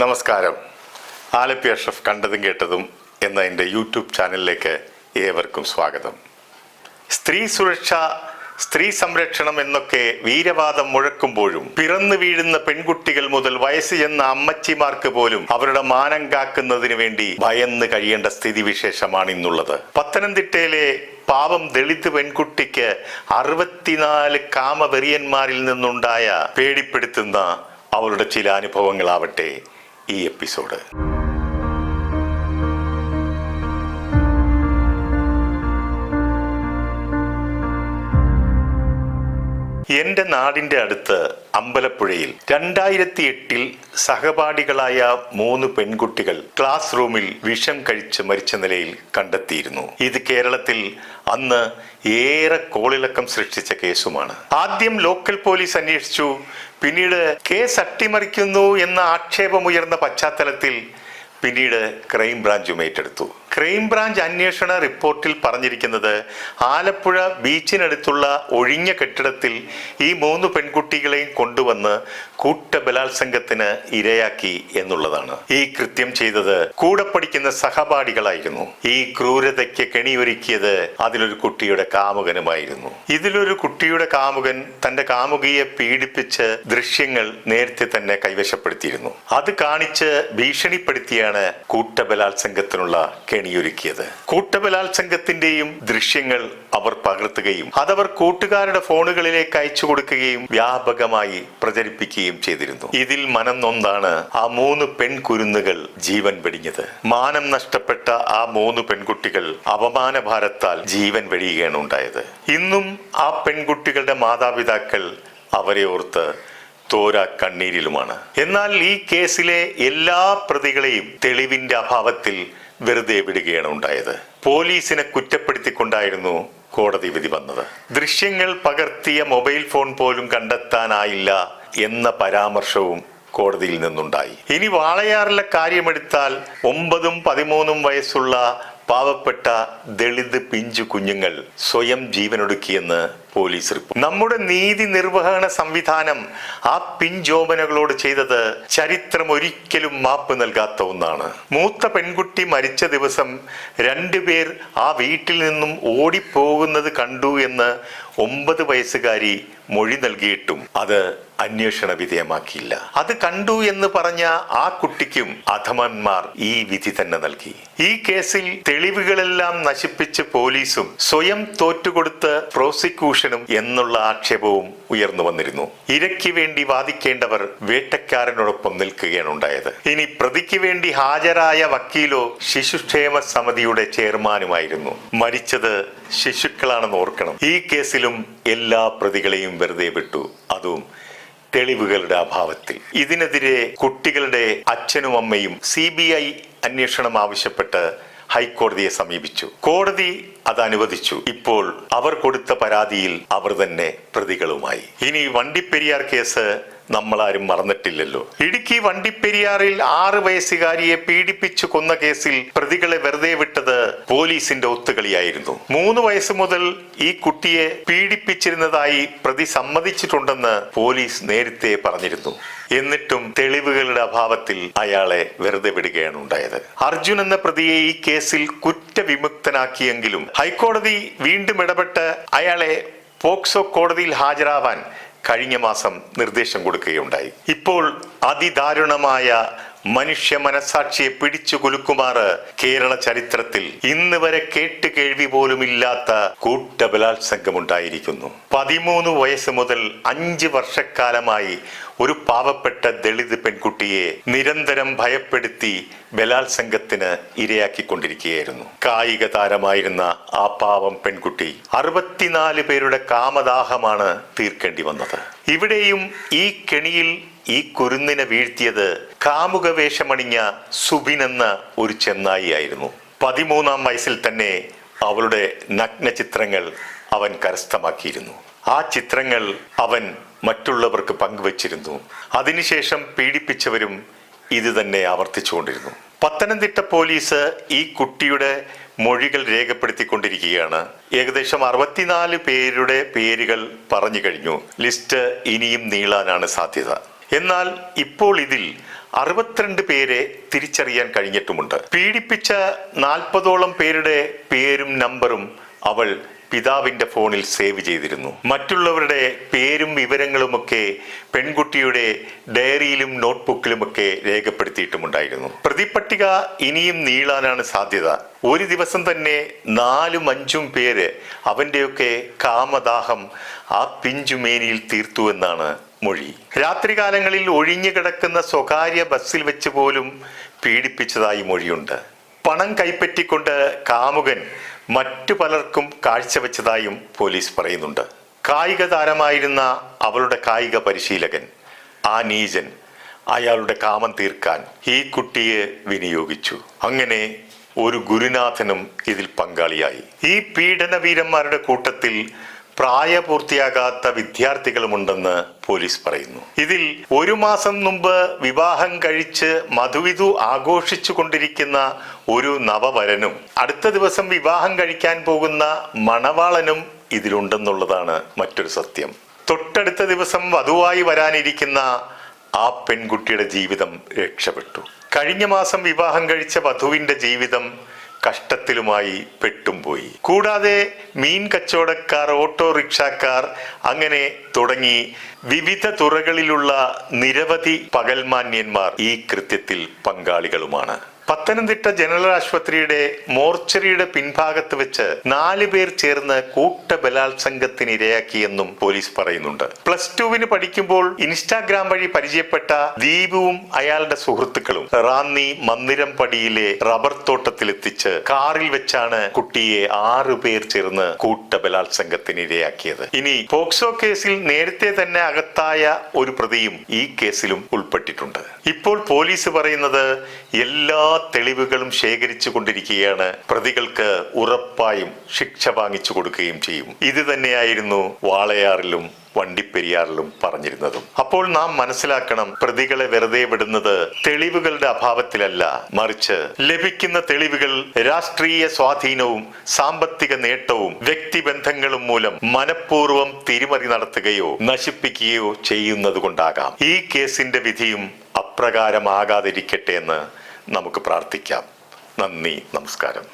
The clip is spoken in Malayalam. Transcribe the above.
നമസ്കാരം. ആലപ്പി അഷ്റഫ് കണ്ടതും കേട്ടതും എന്ന എൻ്റെ യൂട്യൂബ് ചാനലിലേക്ക് ഏവർക്കും സ്വാഗതം. സ്ത്രീ സുരക്ഷ, സ്ത്രീ സംരക്ഷണം എന്നൊക്കെ വീരവാദം മുഴക്കുമ്പോഴും പിറന്നു വീഴുന്ന പെൺകുട്ടികൾ മുതൽ വയസ്സ് ചെന്ന അമ്മച്ചിമാർക്ക് പോലും അവരുടെ മാനം കാക്കുന്നതിന് വേണ്ടി ഭയന്ന് കഴിയേണ്ട സ്ഥിതിവിശേഷമാണ് ഇന്നുള്ളത്. പത്തനംതിട്ടയിലെ പാവം ദളിത് പെൺകുട്ടിക്ക് 64 കാമവെറിയന്മാരിൽ നിന്നുണ്ടായ പേടിപ്പെടുത്തുന്ന അവളുടെ ചില അനുഭവങ്ങളാവട്ടെ ഈ എപ്പിസോഡ്. എൻ്റെ നാടിൻ്റെ അടുത്ത് അമ്പലപ്പുഴയിൽ 2008 സഹപാഠികളായ 3 പെൺകുട്ടികൾ ക്ലാസ് റൂമിൽ വിഷം കഴിച്ച് മരിച്ച നിലയിൽ കണ്ടെത്തിയിരുന്നു. ഇത് കേരളത്തിൽ അന്ന് ഏറെ കോളിളക്കം സൃഷ്ടിച്ച കേസുമാണ്. ആദ്യം ലോക്കൽ പോലീസ് അന്വേഷിച്ചു. പിന്നീട് കേസ് അട്ടിമറിക്കുന്നു എന്ന ആക്ഷേപമുയർന്ന പശ്ചാത്തലത്തിൽ പിന്നീട് ക്രൈംബ്രാഞ്ചും ഏറ്റെടുത്തു. ക്രൈംബ്രാഞ്ച് അന്വേഷണ റിപ്പോർട്ടിൽ പറഞ്ഞിരിക്കുന്നത് ആലപ്പുഴ ബീച്ചിനടുത്തുള്ള ഒഴിഞ്ഞ കെട്ടിടത്തിൽ ഈ 3 പെൺകുട്ടികളെയും കൊണ്ടുവന്ന് കൂട്ടബലാത്സംഗത്തിന് ഇരയാക്കി എന്നുള്ളതാണ്. ഈ കൃത്യം ചെയ്തത് കൂടെ പഠിക്കുന്ന സഹപാഠികളായിരുന്നു. ഈ ക്രൂരതയ്ക്ക് കെണിയൊരുക്കിയത് അതിലൊരു കുട്ടിയുടെ കാമുകനുമായിരുന്നു. ഇതിലൊരു കുട്ടിയുടെ കാമുകൻ തന്റെ കാമുകിയെ പീഡിപ്പിച്ച് ദൃശ്യങ്ങൾ നേരത്തെ തന്നെ കൈവശപ്പെടുത്തിയിരുന്നു. അത് കാണിച്ച് ഭീഷണിപ്പെടുത്തിയാണ് കൂട്ടബലാത്സംഗത്തിനുള്ള കെണിയൊരുക്കിയത്. കൂട്ടബലാത്സംഗത്തിന്റെയും ദൃശ്യങ്ങൾ അവർ പകർത്തുകയും അതവർ കൂട്ടുകാരുടെ ഫോണുകളിലേക്ക് അയച്ചു കൊടുക്കുകയും വ്യാപകമായി പ്രചരിപ്പിക്കുകയും ചെയ്തിരുന്നു. ഇതിൽ മനം നൊന്താണ് ആ 3 പെൺകുരുന്നുകൾ ജീവൻ വെടിഞ്ഞത്. മാനം നഷ്ടപ്പെട്ട ആ 3 പെൺകുട്ടികൾ അപമാനഭാരത്താൽ ജീവൻ വെടിയുകയാണ് ഉണ്ടായത്. ഇന്നും ആ പെൺകുട്ടികളുടെ മാതാപിതാക്കൾ അവരെ ഓർത്ത് തോരാ കണ്ണീരിലുമാണ്. എന്നാൽ ഈ കേസിലെ എല്ലാ പ്രതികളെയും തെളിവിന്റെ അഭാവത്തിൽ വെറുതെ വിടുകയാണ് ഉണ്ടായത്. പോലീസിനെ കുറ്റപ്പെടുത്തിക്കൊണ്ടായിരുന്നു കോടതി വിധി വന്നത്. ദൃശ്യങ്ങൾ പകർത്തിയ മൊബൈൽ ഫോൺ പോലും കണ്ടെത്താനായില്ല എന്ന പരാമർശവും കോടതിയിൽ നിന്നുണ്ടായി. ഇനി വാളയാറിലെ കാര്യമെടുത്താൽ 9ഉം 13ഉം വയസ്സുള്ള പാവപ്പെട്ട ദളിത് പിഞ്ചു കുഞ്ഞുങ്ങൾ സ്വയം ജീവനൊടുക്കിയെന്ന് പോലീസ് റിപ്പോർട്ട്. നമ്മുടെ നീതി നിർവഹണ സംവിധാനം ആ പിഞ്ചോമനകളോട് ചെയ്തത് ചരിത്രം ഒരിക്കലും മാപ്പ് നൽകാത്ത ഒന്നാണ്. മൂത്ത പെൺകുട്ടി മരിച്ച ദിവസം 2 പേർ ആ വീട്ടിൽ നിന്നും ഓടിപ്പോകുന്നത് കണ്ടു എന്ന് 9 വയസ്സുകാരി മൊഴി നൽകിയിട്ടും അത് അന്വേഷണ വിധേയമാക്കിയില്ല. അത് കണ്ടു എന്ന് പറഞ്ഞ ആ കുട്ടിക്കും അധമന്മാർ ഈ വിധി തന്നെ നൽകി. ഈ കേസിൽ തെളിവുകളെല്ലാം നശിപ്പിച്ച് പോലീസും സ്വയം തോറ്റുകൊടുത്ത് പ്രോസിക്യൂഷനും എന്നുള്ള ആക്ഷേപവും ഉയർന്നു വന്നിരുന്നു. ഇരയ്ക്ക് വേണ്ടി വാദിക്കേണ്ടവർ വേട്ടക്കാരനോടൊപ്പം നിൽക്കുകയാണ് ഉണ്ടായത്. ഇനി പ്രതിക്ക് വേണ്ടി ഹാജരായ വക്കീലോ ശിശുക്ഷേമ സമിതിയുടെ ചെയർമാനുമായിരുന്നു. മരിച്ചത് ശിശുക്കളാണെന്ന് ഓർക്കണം. ഈ കേസിലും എല്ലാ പ്രതികളെയും വെറുതെ വിട്ടു, അതും തെളിവുകളുടെ അഭാവത്തിൽ. ഇതിനെതിരെ കുട്ടികളുടെ അച്ഛനും അമ്മയും CBI അന്വേഷണം ആവശ്യപ്പെട്ട് ഹൈക്കോടതിയെ സമീപിച്ചു. കോടതി അത് അനുവദിച്ചു. ഇപ്പോൾ അവർ കൊടുത്ത പരാതിയിൽ അവർ തന്നെ പ്രതികളുമായി. ഇനി വണ്ടിപ്പെരിയാർ കേസ് നമ്മളാരും മറന്നിട്ടില്ലല്ലോ. ഇടുക്കി വണ്ടിപ്പെരിയാറിൽ 6 വയസ്സുകാരിയെ പീഡിപ്പിച്ചു കൊന്ന കേസിൽ പ്രതികളെ വെറുതെ വിട്ടത് പോലീസിന്റെ ഒത്തുകളിയായിരുന്നു. 3 വയസ്സ് മുതൽ ഈ കുട്ടിയെ പീഡിപ്പിച്ചിരുന്നതായി പ്രതി സമ്മതിച്ചിട്ടുണ്ടെന്ന് പോലീസ് നേരത്തെ പറഞ്ഞിരുന്നു. എന്നിട്ടും തെളിവുകളുടെ അഭാവത്തിൽ അയാളെ വെറുതെ വിടുകയാണ് ഉണ്ടായത്. അർജുൻ എന്ന പ്രതിയെ ഈ കേസിൽ കുറ്റവിമുക്തനാക്കിയെങ്കിലും ഹൈക്കോടതി വീണ്ടും ഇടപെട്ട് അയാളെ പോക്സോ കോടതിയിൽ ഹാജരാവാൻ കഴിഞ്ഞ മാസം നിർദ്ദേശം കൊടുക്കുകയുണ്ടായി. ഇപ്പോൾ അതിദാരുണമായ മനുഷ്യ മനസാക്ഷിയെ പിടിച്ചു കുലുക്കുമാറ് കേരള ചരിത്രത്തിൽ ഇന്ന് വരെ കേട്ട് കേൾവി പോലുമില്ലാത്ത കൂട്ടബലാത്സംഗമുണ്ടായിരിക്കുന്നു. 13 വയസ്സ് മുതൽ 5 വർഷക്കാലമായി ഒരു പാവപ്പെട്ട ദളിത് പെൺകുട്ടിയെ നിരന്തരം ഭയപ്പെടുത്തി ബലാത്സംഗത്തിന് ഇരയാക്കിക്കൊണ്ടിരിക്കുകയായിരുന്നു. കായിക താരമായിരുന്ന ആ പാവം പെൺകുട്ടി 64 പേരുടെ കാമദാഹമാണ് തീർക്കേണ്ടി വന്നത്. ഇവിടെയും ഈ കെണിയിൽ ഈ കുരുന്നിനെ വീഴ്ത്തിയത് കാമുക വേഷമണിഞ്ഞ സുബിൻ എന്ന ഒരു ചെന്നായി ആയിരുന്നു. 13ആം വയസ്സിൽ തന്നെ അവളുടെ നഗ്ന ചിത്രങ്ങൾ അവൻ കരസ്ഥമാക്കിയിരുന്നു. ആ ചിത്രങ്ങൾ അവൻ മറ്റുള്ളവർക്ക് പങ്കുവച്ചിരുന്നു. അതിനുശേഷം പീഡിപ്പിച്ചവരും ഇത് തന്നെ ആവർത്തിച്ചുകൊണ്ടിരുന്നു. പത്തനംതിട്ട പോലീസ് ഈ കുട്ടിയുടെ മൊഴികൾ രേഖപ്പെടുത്തിക്കൊണ്ടിരിക്കുകയാണ്. ഏകദേശം 64 പേരുടെ പേരുകൾ പറഞ്ഞു കഴിഞ്ഞു. ലിസ്റ്റ് ഇനിയും നീളാനാണ് സാധ്യത. എന്നാൽ ഇപ്പോൾ ഇതിൽ 62 പേരെ തിരിച്ചറിയാൻ കഴിഞ്ഞിട്ടുമുണ്ട്. പീഡിപ്പിച്ച 40ഓളം പേരുടെ പേരും നമ്പറും അവൾ പിതാവിന്റെ ഫോണിൽ സേവ് ചെയ്തിരുന്നു. മറ്റുള്ളവരുടെ പേരും വിവരങ്ങളുമൊക്കെ പെൺകുട്ടിയുടെ ഡയറിയിലും നോട്ട്ബുക്കിലുമൊക്കെ രേഖപ്പെടുത്തിയിട്ടുമുണ്ടായിരുന്നു. പ്രതിപട്ടിക ഇനിയും നീളാനാണ് സാധ്യത. ഒരു ദിവസം തന്നെ 4-5 പേര് അവന്റെയൊക്കെ കാമദാഹം ആ പിഞ്ചുമേനിയിൽ തീർത്തുവെന്നാണ് മൊഴി. രാത്രികാലങ്ങളിൽ ഒഴിഞ്ഞു കിടക്കുന്ന സ്വകാര്യ ബസ്സിൽ വെച്ച് പോലും പീഡിപ്പിച്ചതായി മൊഴിയുണ്ട്. പണം കൈപ്പറ്റിക്കൊണ്ട് കാമുകൻ മറ്റു പലർക്കും കാഴ്ചവെച്ചതായും പോലീസ് പറയുന്നുണ്ട്. കായിക താരമായിരുന്ന അവളുടെ കായിക പരിശീലകൻ, ആ നീചൻ, അയാളുടെ കാമം തീർക്കാൻ ഈ കുട്ടിയെ വിനിയോഗിച്ചു. അങ്ങനെ ഒരു ഗുരുനാഥനും ഇതിൽ പങ്കാളിയായി. ഈ പീഡനവീരന്മാരുടെ കൂട്ടത്തിൽ പ്രായപൂർത്തിയാകാത്ത വിദ്യാർത്ഥികളുമുണ്ടെന്ന് പോലീസ് പറയുന്നു. ഇതിൽ 1 മാസം മുമ്പ് വിവാഹം കഴിച്ച് മധുവിധു ആഘോഷിച്ചു കൊണ്ടിരിക്കുന്ന ഒരു നവവരനും അടുത്ത ദിവസം വിവാഹം കഴിക്കാൻ പോകുന്ന മണവാളനും ഇതിലുണ്ടെന്നുള്ളതാണ് മറ്റൊരു സത്യം. തൊട്ടടുത്ത ദിവസം വധുവായി വരാനിരിക്കുന്ന ആ പെൺകുട്ടിയുടെ ജീവിതം രക്ഷപ്പെട്ടു. കഴിഞ്ഞ മാസം വിവാഹം കഴിച്ച വധുവിന്റെ ജീവിതം കഷ്ടത്തിലുമായി പെട്ടുംപോയി. കൂടാതെ മീൻ കച്ചവടക്കാർ, ഓട്ടോറിക്ഷക്കാർ, അങ്ങനെ തുടങ്ങി വിവിധ തുറകളിലുള്ള നിരവധി പകൽമാന്യന്മാർ ഈ കൃത്യത്തിൽ പങ്കാളികളുമാണ്. പത്തനംതിട്ട ജനറൽ ആശുപത്രിയുടെ മോർച്ചറിയുടെ പിൻഭാഗത്ത് വെച്ച് 4 പേർ ചേർന്ന് കൂട്ടബലാത്സംഗത്തിന് ഇരയാക്കിയെന്നും പോലീസ് പറയുന്നുണ്ട്. +2 പഠിക്കുമ്പോൾ ഇൻസ്റ്റാഗ്രാം വഴി പരിചയപ്പെട്ട ദീപുവും അയാളുടെ സുഹൃത്തുക്കളും റാന്നി മന്ദിരംപടിയിലെ റബ്ബർ തോട്ടത്തിലെത്തിച്ച് കാറിൽ വെച്ചാണ് കുട്ടിയെ 6 പേർ ചേർന്ന് കൂട്ടബലാത്സംഗത്തിന് ഇരയാക്കിയത്. ഇനി പോക്സോ കേസിൽ നേരത്തെ തന്നെ അകത്തായ ഒരു പ്രതിയും ഈ കേസിലും ഉൾപ്പെട്ടിട്ടുണ്ട്. ഇപ്പോൾ പോലീസ് പറയുന്നത് എല്ലാ തെളിവുകളും ശേഖരിച്ചു കൊണ്ടിരിക്കുകയാണ്. പ്രതികൾക്ക് ഉറപ്പായും ശിക്ഷ വാങ്ങിച്ചു കൊടുക്കുകയും ചെയ്യും. ഇത് തന്നെയായിരുന്നു വാളയാറിലും വണ്ടിപ്പെരിയാറിലും പറഞ്ഞിരുന്നതും. അപ്പോൾ നാം മനസ്സിലാക്കണം, പ്രതികളെ വെറുതെ വിടുന്നത് തെളിവുകളുടെ അഭാവത്തിലല്ല, മറിച്ച് ലഭിക്കുന്ന തെളിവുകൾ രാഷ്ട്രീയ സ്വാധീനവും സാമ്പത്തിക നേട്ടവും വ്യക്തിബന്ധങ്ങളും മൂലം മനഃപൂർവ്വം തിരിമറി നടത്തുകയോ നശിപ്പിക്കുകയോ ചെയ്യുന്നത് കൊണ്ടാകാം. ഈ കേസിന്റെ വിധിയും അപ്രകാരമാകാതിരിക്കട്ടെ എന്ന് നമുക്ക് പ്രാർത്ഥിക്കാം. നന്ദി, നമസ്കാരം.